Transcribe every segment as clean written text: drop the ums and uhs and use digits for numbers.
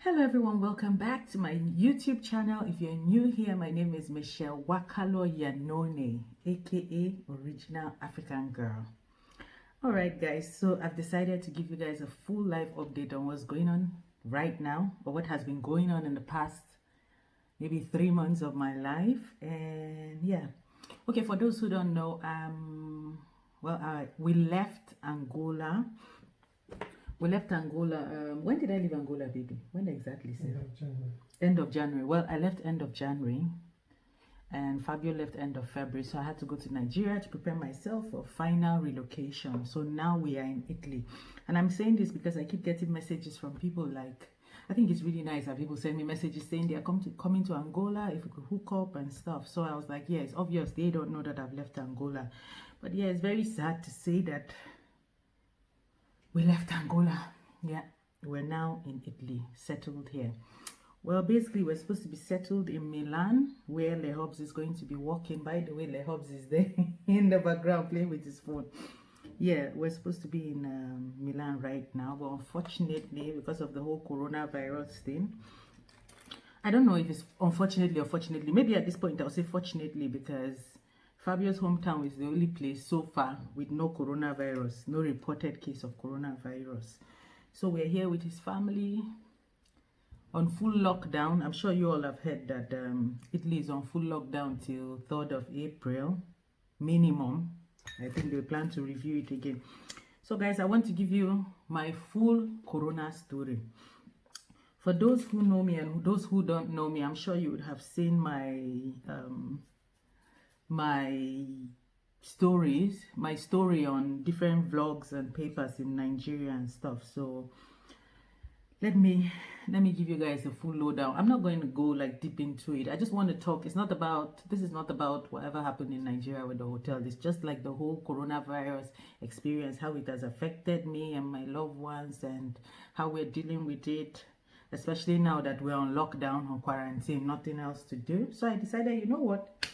Hello everyone, welcome back to my YouTube channel. If you're new here, my name is Michelle Wakalo Yanone, aka Original African Girl. Alright guys, so I've decided to give you guys a full live update on what's going on right now, or what has been going on in the past maybe 3 months of my life. And yeah, okay, for those who don't know, we left Angola. When did I leave Angola, baby? When exactly? End of January. End of January. Well, I left end of January, and Fabio left end of February. So I had to go to Nigeria to prepare myself for final relocation. So now we are in Italy. And I'm saying this because I keep getting messages from people like, I think it's really nice that people send me messages saying they are coming to Angola, if we could hook up and stuff. So I was like, yeah, it's obvious they don't know that I've left Angola. But yeah, it's very sad to say that we left Angola. Yeah, we're now in Italy, settled here. Well, basically, we're supposed to be settled in Milan, where Le Hobbs is going to be working. By the way, Le Hobbs is there in the background playing with his phone. Yeah, we're supposed to be in Milan right now, but unfortunately, because of the whole coronavirus thing, I don't know if it's unfortunately or fortunately. Maybe at this point I'll say fortunately, because Fabio's hometown is the only place so far with no coronavirus, no reported case of coronavirus. So we're here with his family on full lockdown. I'm sure you all have heard that Italy is on full lockdown till 3rd of April, minimum. I think they plan to review it again. So guys, I want to give you my full corona story. For those who know me and those who don't know me, I'm sure you would have seen my story on different vlogs and papers in Nigeria and stuff. So let me give you guys a full lowdown. I'm not going to go like deep into it. I just want to talk. This is not about whatever happened in Nigeria with the hotel. It's just like the whole coronavirus experience, how it has affected me and my loved ones, and how we're dealing with it, especially now that we're on lockdown or quarantine, nothing else to do. So I decided, you know what,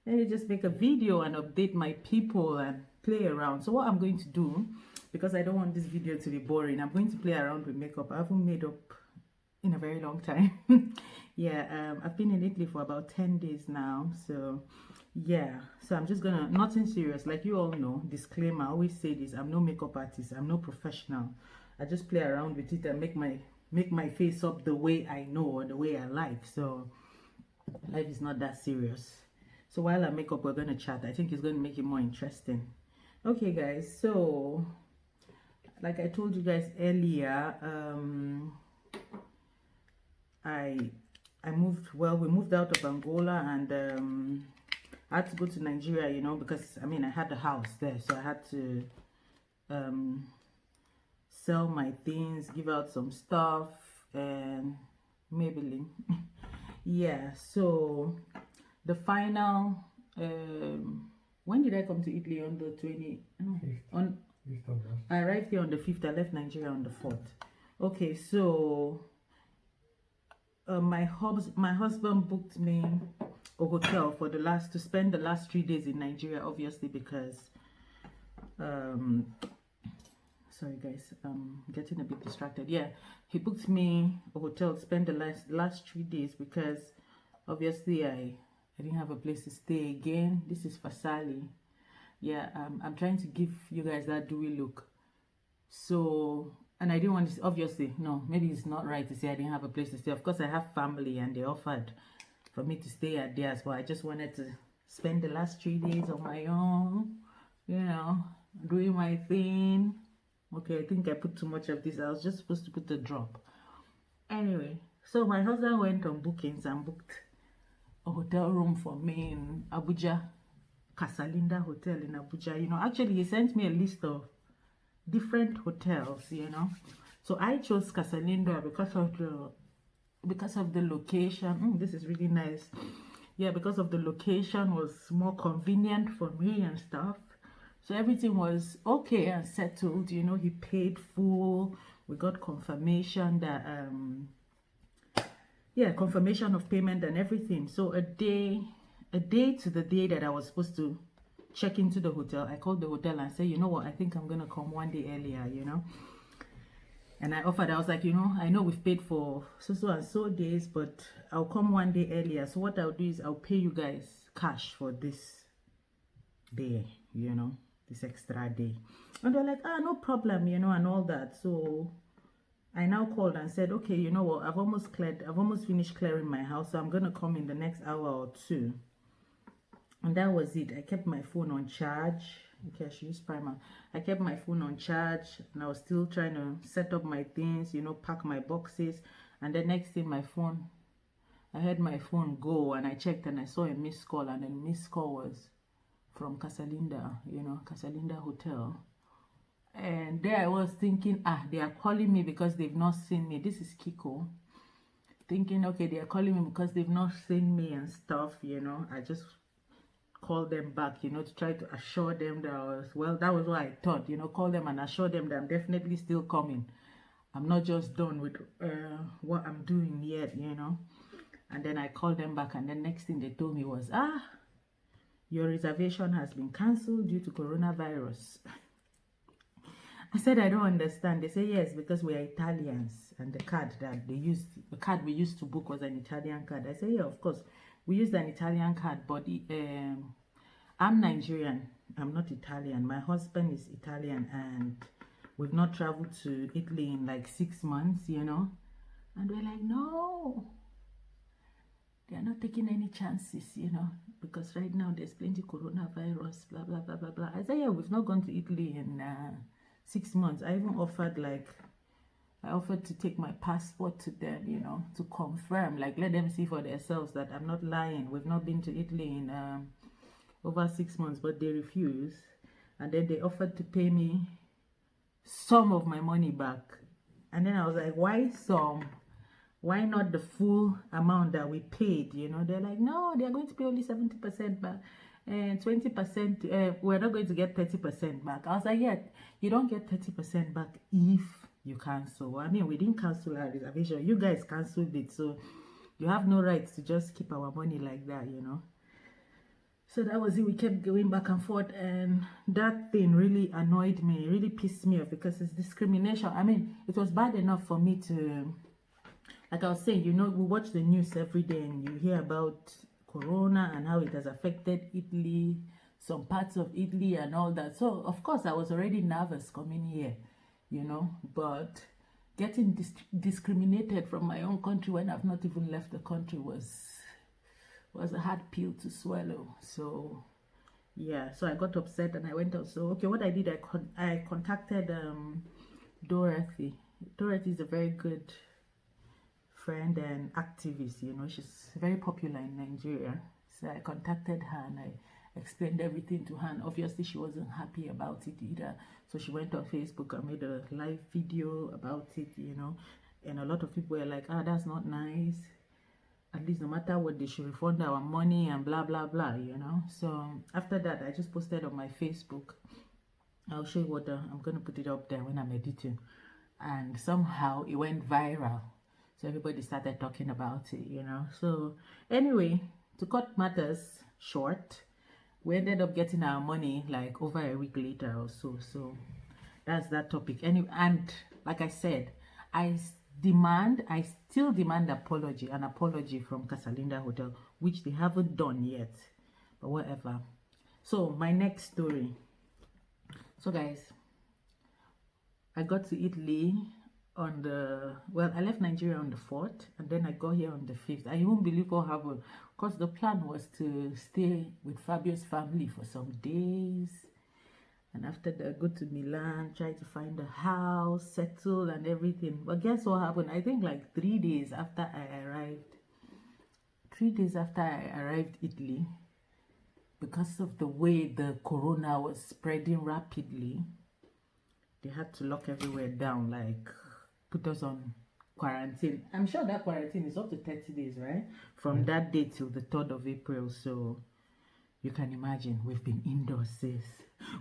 let me just make a video and update my people and play around. So what I'm going to do, because I don't want this video to be boring, I'm going to play around with makeup. I haven't made up in a very long time. Yeah, I've been in Italy for about 10 days now. So yeah, so I'm just gonna, nothing serious, like you all know, disclaimer, I always say this, I'm no makeup artist, I'm no professional. I just play around with it and make my face up the way I know or the way I like. So life is not that serious. So while I make up, we're gonna chat. I think it's gonna make it more interesting. Okay guys, so like I told you guys earlier, we moved out of Angola, and I had to go to Nigeria, you know, because I mean I had a house there, so I had to sell my things, give out some stuff, and Maybelline. Yeah, so the final when did I come to Italy? On the 20 on 5th of August. I arrived here on the 5th. I left Nigeria on the 4th. Okay, so my husband booked me a hotel for to spend the last 3 days in Nigeria, obviously, because sorry guys, I'm getting a bit distracted. Yeah, he booked me a hotel to spend the last 3 days, because obviously I didn't have a place to stay again. This is Fasali. Yeah, I'm trying to give you guys that dewy look. So, and I didn't want to, obviously, no, maybe it's not right to say I didn't have a place to stay. Of course, I have family and they offered for me to stay at theirs, but I just wanted to spend the last 3 days on my own, you know, doing my thing. Okay, I think I put too much of this. I was just supposed to put a drop. Anyway, so my husband went on bookings and booked a hotel room for me in Abuja, Casalinda Hotel in Abuja. You know, actually he sent me a list of different hotels, you know. So I chose Casalinda because of the location. This is really nice. Yeah, because of the location was more convenient for me and stuff. So everything was okay and settled, you know. He paid full. We got confirmation that yeah, confirmation of payment and everything. So a day to the day that I was supposed to check into the hotel, I called the hotel and said, you know what, I think I'm gonna come one day earlier, you know. And I offered, I was like, you know, I know we've paid for so and so days, but I'll come one day earlier. So what I'll do is I'll pay you guys cash for this day, you know, this extra day. And they're like, no problem, you know, and all that. So I now called and said, okay, you know what, I've almost finished clearing my house, so I'm gonna come in the next hour or two. And that was it. I kept my phone on charge. Okay, I should use primer. I kept my phone on charge, and I was still trying to set up my things, you know, pack my boxes. And the next thing, I heard my phone go, and I checked, and I saw a missed call, and the missed call was from Casalinda, you know, Casalinda Hotel. And there I was thinking, they are calling me because they've not seen me. This is Kiko. Thinking, okay, they are calling me because they've not seen me and stuff, you know. I just call them back, you know, to try to assure them that that was what I thought, you know, call them and assure them that I'm definitely still coming. I'm not just done with what I'm doing yet, you know. And then I called them back, and the next thing they told me was, your reservation has been cancelled due to coronavirus. I said, I don't understand. They say, yes, because we are Italians, and the card we used to book was an Italian card. I say, yeah, of course, we used an Italian card, but I'm Nigerian. I'm not Italian. My husband is Italian, and we've not traveled to Italy in like 6 months, you know. And we're like, no, they're not taking any chances, you know, because right now there's plenty coronavirus, blah, blah, blah, blah, blah. I said, yeah, we've not gone to Italy in 6 months. I even offered to take my passport to them, you know, to confirm, like, let them see for themselves that I'm not lying. We've not been to Italy in over 6 months, but they refused. And then they offered to pay me some of my money back. And then I was like, why some? Why not the full amount that we paid? You know, they're like, no, they're going to pay only 70% back. And 20%, we're not going to get 30% back. I was like, yeah, you don't get 30% back if you cancel. I mean, we didn't cancel our reservation. You guys canceled it, so you have no right to just keep our money like that, you know. So that was it. We kept going back and forth, and that thing really annoyed me, really pissed me off, because it's discrimination. I mean, it was bad enough for me to, like I was saying, you know, we watch the news every day and you hear about Corona and how it has affected Italy, some parts of Italy and all that. So, of course, I was already nervous coming here, you know, but getting discriminated from my own country when I've not even left the country was a hard pill to swallow. So, yeah, so I got upset and I went out. So, okay, what I did, I contacted Dorothy. Dorothy is a very good friend and activist, you know. She's very popular in Nigeria. So I contacted her and I explained everything to her, and obviously she wasn't happy about it either. So she went on Facebook and made a live video about it, you know. And a lot of people were like, that's not nice. At least no matter what, they should refund our money and blah blah blah, you know. So after that, I just posted on my Facebook. I'll show you what I'm gonna put it up there when I'm editing. And somehow it went viral. So everybody started talking about it, you know. So anyway, to cut matters short, we ended up getting our money like over a week later or so. So that's that topic. Anyway, and like I said, I still demand an apology from Casalinda Hotel, which they haven't done yet. But whatever. So my next story. So guys, I got to Italy on I left Nigeria on the 4th, and then I got here on the 5th. I won't believe what happened, because the plan was to stay with Fabio's family for some days, and after that go to Milan, try to find a house, settle and everything. But guess what happened? I think like 3 days after I arrived Italy, because of the way the corona was spreading rapidly, they had to lock everywhere down, like put us on quarantine. I'm sure that quarantine is up to 30 days, right? From that day till the 3rd of April. So you can imagine we've been indoors, sis,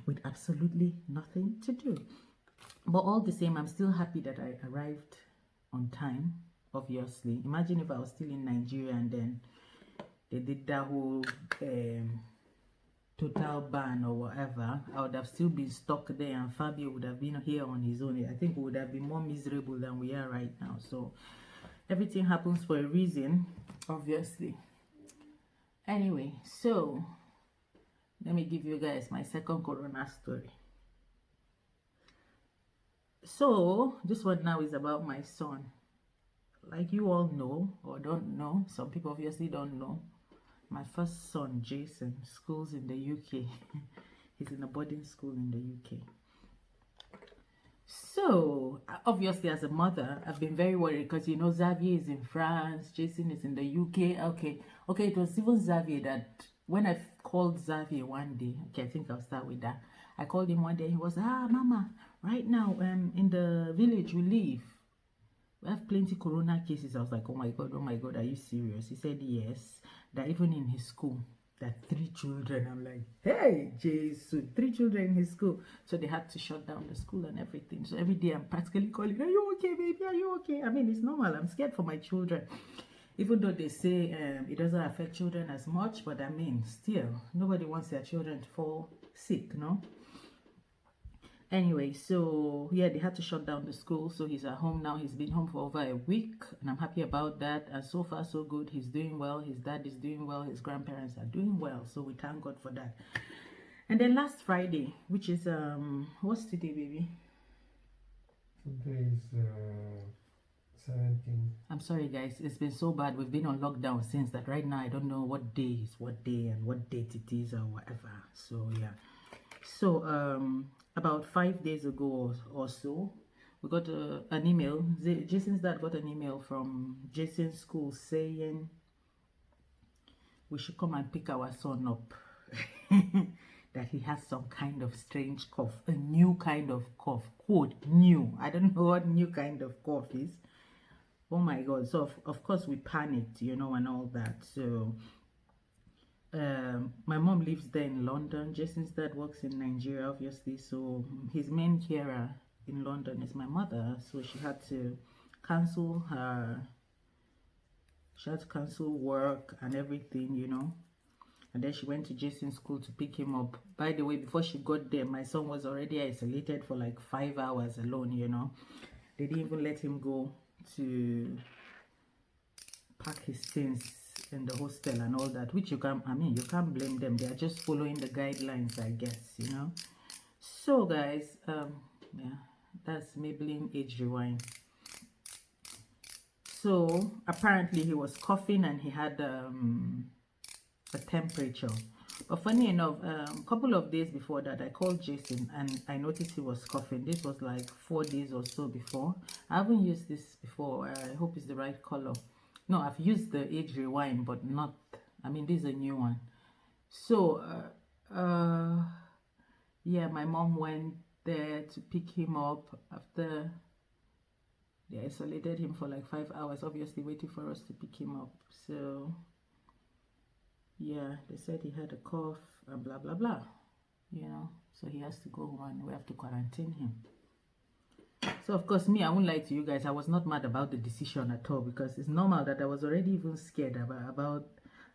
with absolutely nothing to do. But all the same, I'm still happy that I arrived on time, obviously. Imagine if I was still in Nigeria and then they did that whole total ban or whatever, I would have still been stuck there, and Fabio would have been here on his own. I think we would have been more miserable than we are right now. So everything happens for a reason, obviously. Anyway, so let me give you guys my second corona story. So this one now is about my son. Like you all know or don't know, some people obviously don't know, my first son Jason schools in the UK. He's in a boarding school in the UK. So obviously as a mother, I've been very worried because, you know, Xavier is in France, Jason is in the UK. Okay, it was even Xavier that when I called Xavier one day, okay, I think I'll start with that. I called him one day, he was, mama, right now in the village we live, we have plenty corona cases. I was like, oh my god, are you serious? He said yes, that even in his school, that 3 children. I'm like, hey, Jesus, 3 children in his school. So they had to shut down the school and everything. So every day I'm practically calling, are you okay, baby? Are you okay? I mean, it's normal. I'm scared for my children. Even though they say it doesn't affect children as much, but I mean, still, nobody wants their children to fall sick, no? Anyway, so yeah, they had to shut down the school, so he's at home now. He's been home for over a week, and I'm happy about that. And so far so good. He's doing well, his dad is doing well, his grandparents are doing well, so we thank God for that. And then last Friday, which is what's today, baby? Today is 17. I'm sorry guys, it's been so bad. We've been on lockdown since that. Right now I don't know what day is what day and what date it is or whatever. So yeah, so about 5 days ago or so, we got an email. Jason's dad got an email from Jason's school saying we should come and pick our son up. That he has some kind of strange cough, a new kind of cough, quote, new. I don't know what new kind of cough is. Oh my god. So of course we panicked, you know, and all that. So my mom lives there in London. Jason's dad works in Nigeria, obviously, so his main carer in London is my mother. So she had to cancel work and everything, you know, and then she went to Jason's school to pick him up. By the way, before she got there, my son was already isolated for like 5 hours alone, you know. They didn't even let him go to pack his things in the hostel and all that, which you can't blame them. They are just following the guidelines, I guess, you know. So guys, yeah, that's Maybelline Age Rewind. So apparently he was coughing and he had a temperature. But funny enough, a couple of days before that, I called Jason and I noticed he was coughing. This was like 4 days or so before. I haven't used this before. I hope it's the right color. No, I've used the Age Rewind, but not, I mean, this is a new one. So, yeah, my mom went there to pick him up after they isolated him for like 5 hours, obviously waiting for us to pick him up. So, yeah, they said he had a cough and blah, blah, blah, you know. So he has to go home and we have to quarantine him. So of course, me, I won't lie to you guys, I was not mad about the decision at all, because it's normal that I was already even scared about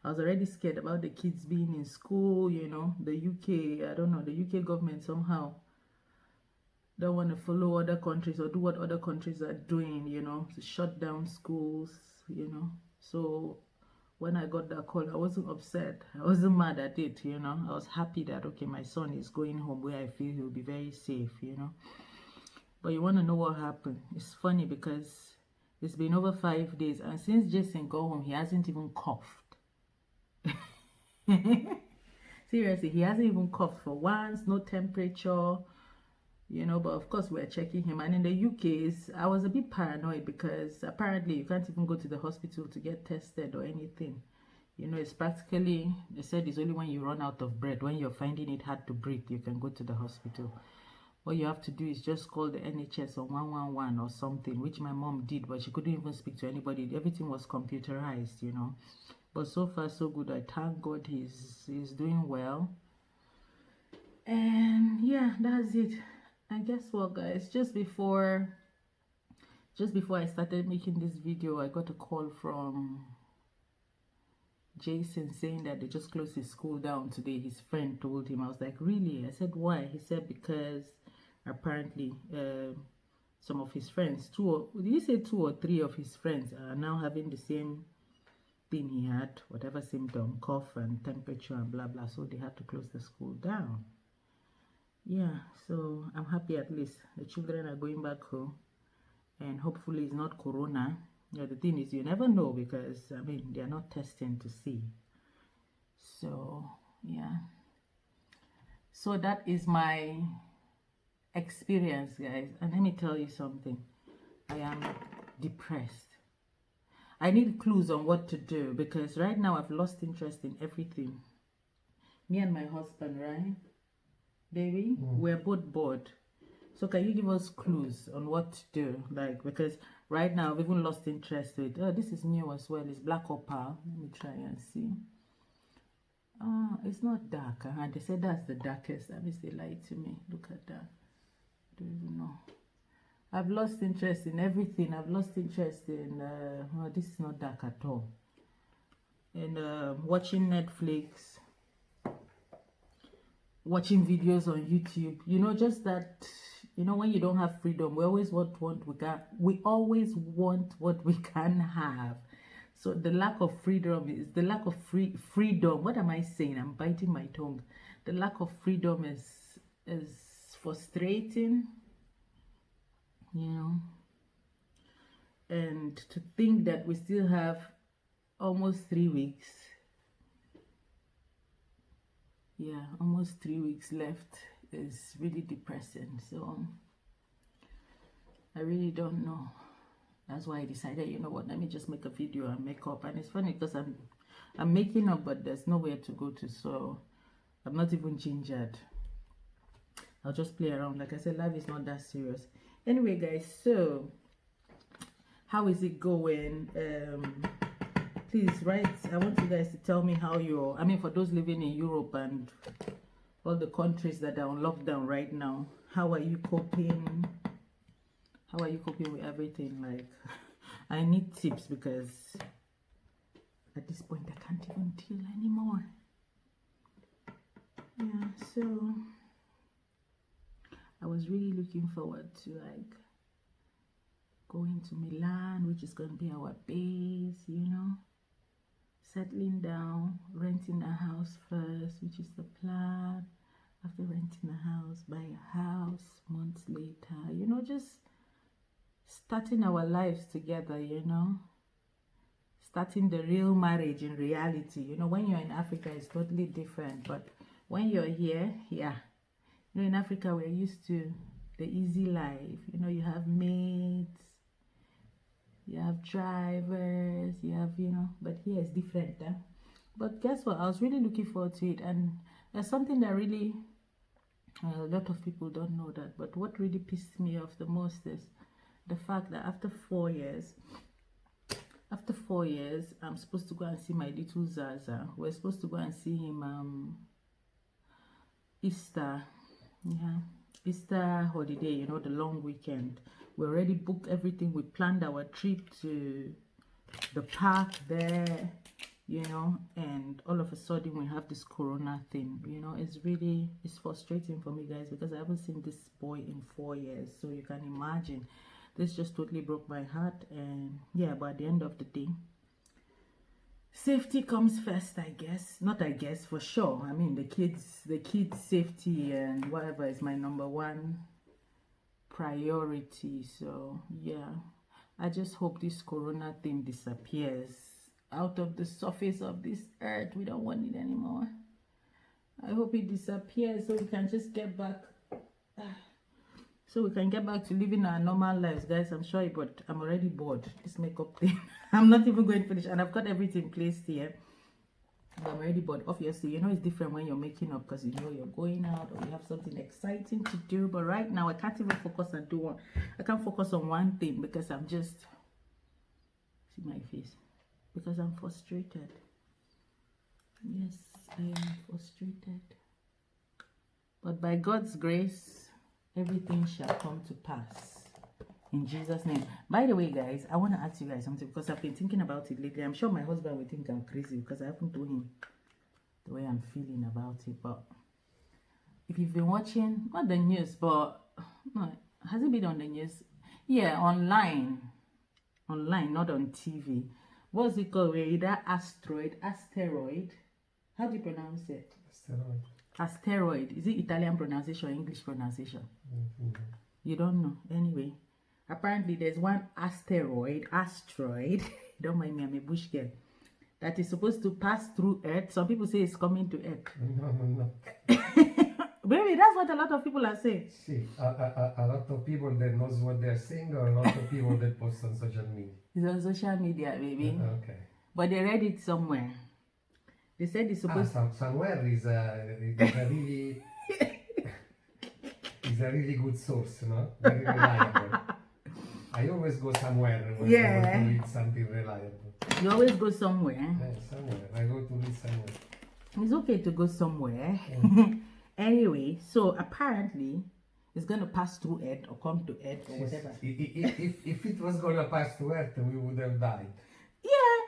the kids being in school, you know. The UK, I don't know, the UK government somehow don't want to follow other countries or do what other countries are doing, you know, to shut down schools, you know. So when I got that call, I wasn't upset, I wasn't mad at it, you know. I was happy that, okay, my son is going home where I feel he'll be very safe, you know. But you want to know what happened? It's funny because it's been over 5 days, and since Jason got home, he hasn't even coughed. Seriously, he hasn't even coughed for once, no temperature, you know. But of course, we're checking him. And in the UK, I was a bit paranoid because apparently you can't even go to the hospital to get tested or anything. You know, it's practically, they said it's only when you run out of breath, when you're finding it hard to breathe, you can go to the hospital. What you have to do is just call the NHS or 111 or something, which my mom did, but she couldn't even speak to anybody. Everything was computerized, you know. But so far so good. I thank God he's doing well. And yeah, that's it. And guess what, guys, just before I started making this video, I got a call from Jason saying that they just closed his school down today. His friend told him. I was like, really? I said, why? He said, because apparently some of his friends, did he say 2 or 3 of his friends are now having the same thing he had, whatever symptom, cough and temperature and blah blah, so they had to close the school down. Yeah, so I'm happy at least the children are going back home, and hopefully it's not corona. Yeah, the thing is, you never know, because I mean they're not testing to see. So yeah, so that is my experience, guys. And let me tell you something, I am depressed. I need clues on what to do, because right now I've lost interest in everything. Me and my husband, right, baby, we're both bored. So can you give us clues on what to do? Like, because right now I've even lost interest with, oh, this is new as well. It's black opal. Let me try and see. It's not dark. They said that's the darkest. That means they lied to me. Look at that. I don't even know. I've lost interest in everything. I've lost interest in, well, this is not dark at all. And watching Netflix, watching videos on YouTube, you know, just that, you know, when you don't have freedom, we always want what we can. We always want what we can have. So the lack of freedom is the lack of freedom. What am I saying? I'm biting my tongue. The lack of freedom is frustrating, you know. And to think that we still have almost 3 weeks. Yeah, almost 3 weeks left is really depressing. So I really don't know. That's why I decided, you know what, let me just make a video and make up. And it's funny because I'm making up, but there's nowhere to go to, so I'm not even gingered. I'll just play around. Like I said, life is not that serious. Anyway, guys, so how is it going? Please write. I want you guys to tell me how you're, I mean, for those living in Europe and all the countries that are on lockdown right now, how are you coping? How are you coping with everything? Like, I need tips, because at this point I can't even deal anymore. Yeah, so I was really looking forward to like going to Milan, which is going to be our base, you know, settling down, renting a house first, which is the plan. After renting a house, buy a house months later, you know, just starting our lives together, you know, starting the real marriage in reality. You know, when you're in Africa, it's totally different, but when you're here, yeah, you know, in Africa, we're used to the easy life. You know, you have maids, you have drivers, you have, you know, but here it's different. Huh? But guess what? I was really looking forward to it, and there's something that really, a lot of people don't know that, but what really pissed me off the most is the fact that after 4 years, I'm supposed to go and see my little Zaza. We're supposed to go and see him Easter, yeah, Easter holiday, you know, the long weekend. We already booked everything. We planned our trip to the park there, you know, and all of a sudden we have this corona thing. You know, it's frustrating for me, guys, because I haven't seen this boy in 4 years. So you can imagine, this just totally broke my heart. And yeah, but at the end of the day, safety comes first, I guess. Not I guess, for sure. I mean, the kids safety and whatever is my #1 priority. So yeah, I just hope this corona thing disappears out of the surface of this earth. We don't want it anymore. I hope it disappears so we can just get back, so we can get back to living our normal lives, guys. I'm sorry, but I'm already bored. This makeup thing, I'm not even going to finish, and I've got everything placed here. I'm already bored. Obviously, you know, it's different when you're making up, because you know you're going out or you have something exciting to do. But right now, I can't even focus and do one. I can't focus on one thing because I'm just, see my face, because I'm frustrated. Yes, I am frustrated. But by God's grace, everything shall come to pass In Jesus' name. By the way, guys, I want to ask you guys something because I've been thinking about it lately. I'm sure my husband will think I'm crazy because I haven't told him the way I'm feeling about it. But if you've been watching, not the news, but no, has it been on the news? Yeah, online, not on TV. What's it called? Either asteroid. How do you pronounce it? Asteroid. Asteroid. Is it Italian pronunciation or English pronunciation? You don't know. Anyway, apparently there's one asteroid. Don't mind me, I'm a bush girl. That is supposed to pass through Earth. Some people say it's coming to Earth. No. Baby, that's what a lot of people are saying. See, a lot of people that knows what they're saying, or a lot of people that post on social media. It's on social media, baby. Okay. But they read it somewhere. They said it's supposed somewhere is a really is a really good source, no? Very reliable. I always go somewhere when I want to read something reliable. You always go somewhere. Somewhere. I go to read somewhere. It's okay to go somewhere. Anyway, so apparently it's gonna pass through Earth or come to Earth or whatever. If it was gonna pass to Earth, we would have died. Yeah,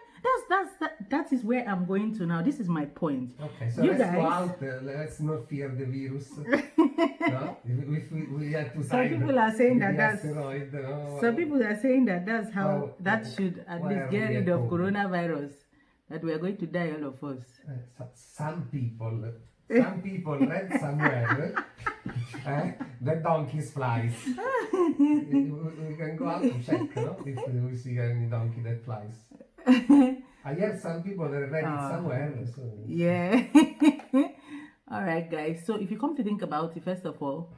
that is where I'm going to now. This is my point. Okay, so let's go out. Let's not fear the virus. No? If we had to some people are saying that that's asteroid, some people are saying that that's how that should at least get rid of coronavirus. That we are going to die, all of us. Some people read somewhere that donkeys flies. we can go out and check, no? If we see any donkey that flies. I heard some people that read it somewhere. So. Yeah. All right, guys. So if you come to think about it, first of all,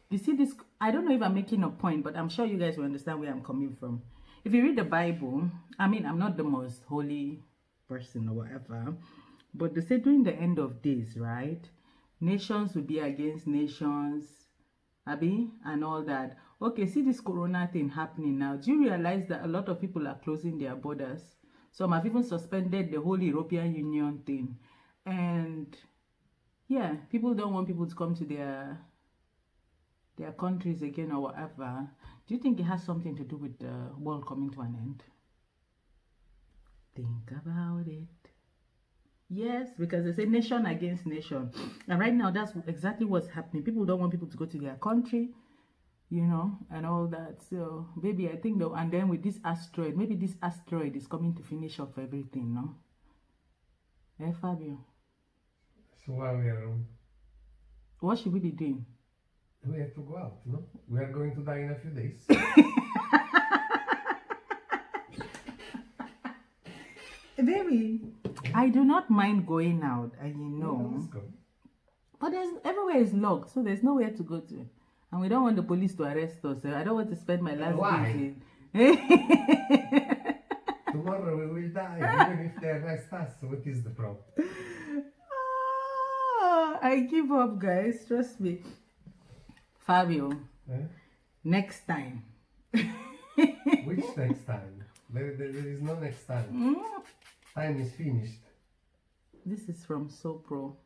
you see this. I don't know if I'm making a point, but I'm sure you guys will understand where I'm coming from. If you read the Bible, I mean, I'm not the most holy person or whatever, but they say during the end of days, right, nations will be against nations, Abby, and all that. Okay, see this corona thing happening now. Do you realize that a lot of people are closing their borders? Some have even suspended the whole European Union thing. And yeah, people don't want people to come to their countries again or whatever. Do you think it has something to do with the world coming to an end? Think about it. Yes, because they say nation against nation. And right now, that's exactly what's happening. People don't want people to go to their country, you know, and all that. So, baby, I think though, and then with this asteroid, maybe this asteroid is coming to finish off everything, no? Eh, Fabio? So while we are what should we be doing? We have to go out, no? We are going to die in a few days. Baby, I do not mind going out, and you know. Let's go. But everywhere is locked, so there's nowhere to go to. And we don't want the police to arrest us. I don't want to spend my last days in. Tomorrow we will die, even if they arrest us. What is the problem? I give up, guys. Trust me. Fabio, next time. Which next time? There is no next time. Time is finished. This is from SoPro.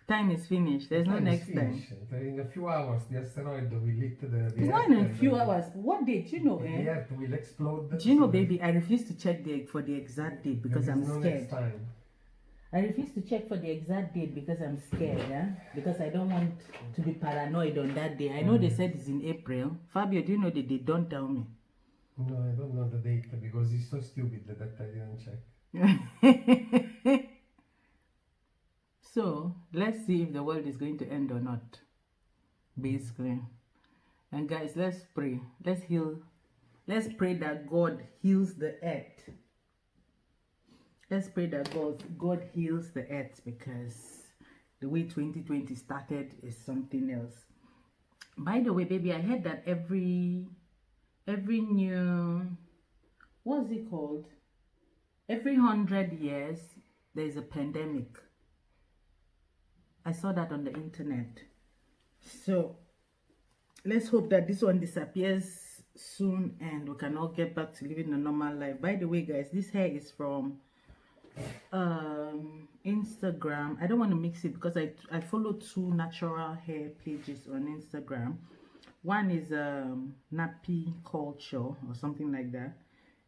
Time is finished. There's no next time. In a few hours, the asteroid will hit the It's not in a few hours. What date? You know, the Earth will explode. Do you know, baby? I refuse to check for the exact date because I'm scared. Next time. I refuse to check for the exact date because I'm scared, because I don't want to be paranoid on that day. I know they said it's in April. Fabio, do you know the date? Don't tell me. No, I don't know the date because it's so stupid that I didn't check. So, let's see if the world is going to end or not, basically. And guys, let's pray. Let's heal. Let's pray that God heals the earth. Let's pray that God heals the earth, because the way 2020 started is something else. By the way, baby, I heard that every new, what's it called? Every 100 years, there's a pandemic. I saw that on the internet. So, let's hope that this one disappears soon and we can all get back to living a normal life. By the way, guys, this hair is from Instagram. I don't want to mix it because I follow 2 natural hair pages on Instagram. One is nappy culture or something like that,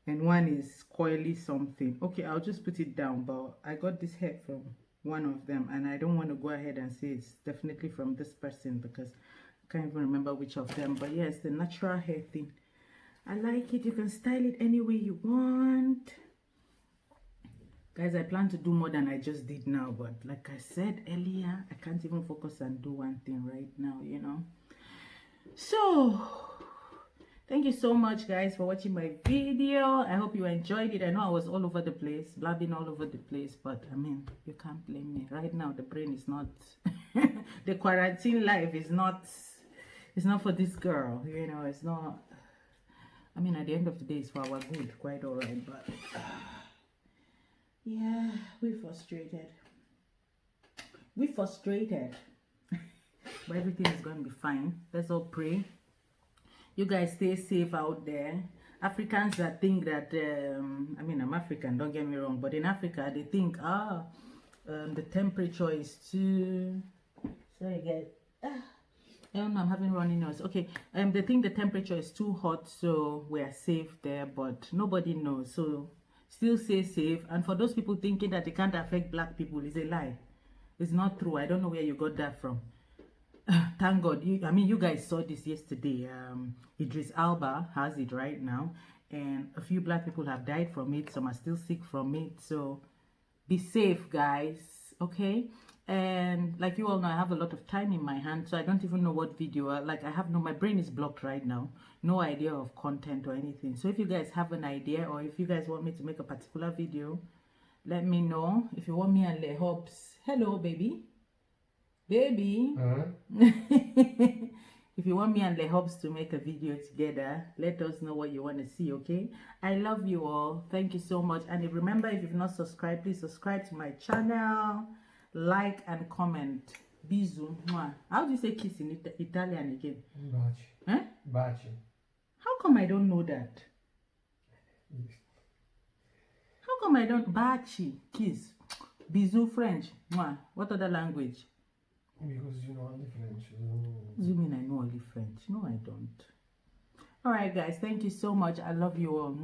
and one is coily something. Okay, I'll just put it down, but I got this hair from one of them, and I don't want to go ahead and say it's definitely from this person because I can't even remember which of them. But yes, the natural hair thing, I like it. You can style it any way you want. Guys, I plan to do more than I just did now, but like I said earlier, I can't even focus and do one thing right now, you know. So thank you so much, guys, for watching my video. I hope you enjoyed it. I know I was all over the place, blabbing all over the place, but I mean, you can't blame me. Right now, the brain is not the quarantine life is not, it's not for this girl, you know. It's not, I mean, at the end of the day, it's for our good, quite all right, but yeah, we're frustrated. But everything is going to be fine. Let's all pray. You guys stay safe out there. Africans that think that I mean, I'm African, don't get me wrong, but in Africa they think the temperature is too, sorry guys, I don't know, I'm having runny nose. Okay, they think the temperature is too hot, so we're safe there, but nobody knows. So still stay safe. And for those people thinking that it can't affect black people, is a lie. It's not true. I don't know where you got that from. Thank God. I mean, you guys saw this yesterday. Idris Alba has it right now, and a few black people have died from it. Some are still sick from it. So be safe, guys. Okay. And like you all know, I have a lot of time in my hand, so I don't even know what video. Like I have no, my brain is blocked right now. No idea of content or anything. So if you guys have an idea, or if you guys want me to make a particular video, let me know. If you want me and Le Hobbs, hello, baby. Baby. If you want me and Le Hobbs to make a video together, let us know what you want to see, okay? I love you all. Thank you so much. And remember, if you've not subscribed, please subscribe to my channel, like and comment. Bisous. How do you say kiss in Italian again? Baci. Eh? Baci. How come I don't know that? How come I don't? Baci, kiss. Bisous, French. What other language? Because you know only French. You mean I know only French? No, I don't. All right, guys. Thank you so much. I love you all.